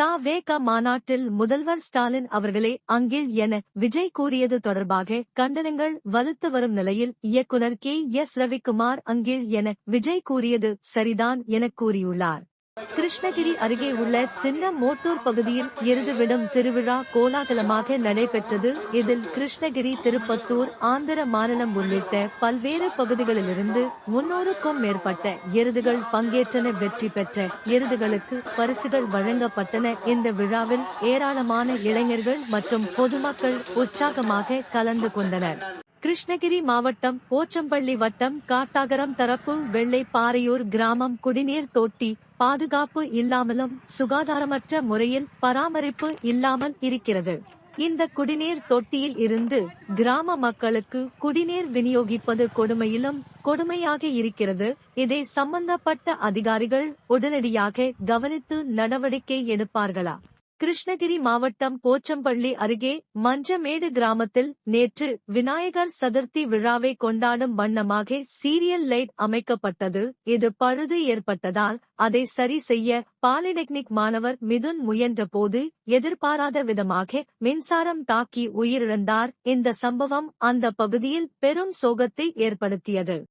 த.வே.க மாநாட்டில் முதல்வர் ஸ்டாலின் அவர்களே அங்கிள் என விஜய் கூறியது தொடர்பாக கண்டனங்கள் வலுத்து வரும் நிலையில் இயக்குனர் கே.எஸ். ரவிக்குமார் அங்கிள் என விஜய் கூறியது சரிதான் எனக் கூறியுள்ளார். கிருஷ்ணகிரி அருகே உள்ள சின்ன மோட்டூர் பகுதியில் எருதுவிடும் திருவிழா கோலாகலமாக நடைபெற்றது. இதில் கிருஷ்ணகிரி, திருப்பத்தூர், ஆந்திர மாநிலம் உள்ளிட்ட பல்வேறு பகுதிகளிலிருந்து 300க்கும் மேற்பட்ட எருதுகள் பங்கேற்றன. வெற்றி பெற்ற எருதுகளுக்கு பரிசுகள் வழங்கப்பட்டன. இந்த விழாவில் ஏராளமான இளைஞர்கள் மற்றும் பொதுமக்கள் உற்சாகமாக கலந்து கொண்டனர். கிருஷ்ணகிரி மாவட்டம் போச்சம்பள்ளி வட்டம் காட்டாகரம் தரப்பு வெள்ளைப்பாறையூர் கிராமம் குடிநீர் தொட்டி பாதுகாப்பு இல்லாமலும் சுகாதாரமற்ற முறையில் பராமரிப்பு இல்லாமல் இருக்கிறது. இந்த குடிநீர் தொட்டியில் இருந்து கிராம மக்களுக்கு குடிநீர் விநியோகிப்பது கொடுமையிலும் கொடுமையாக இருக்கிறது. இதை சம்பந்தப்பட்ட அதிகாரிகள் உடனடியாக கவனித்து நடவடிக்கை எடுப்பார்களா? கிருஷ்ணகிரி மாவட்டம் போச்சம்பள்ளி அருகே மஞ்சமேடு கிராமத்தில் நேற்று விநாயகர் சதுர்த்தி விழாவை கொண்டாடும் வண்ணமாக சீரியல் லைட் அமைக்கப்பட்டது. இது பழுது ஏற்பட்டதால் அதை சரி செய்ய பாலிடெக்னிக் மாணவர் மிதுன் முயன்றபோது எதிர்பாராத விதமாக மின்சாரம் தாக்கி உயிரிழந்தார். இந்த சம்பவம் அந்த பகுதியில் பெரும் சோகத்தை ஏற்படுத்தியது.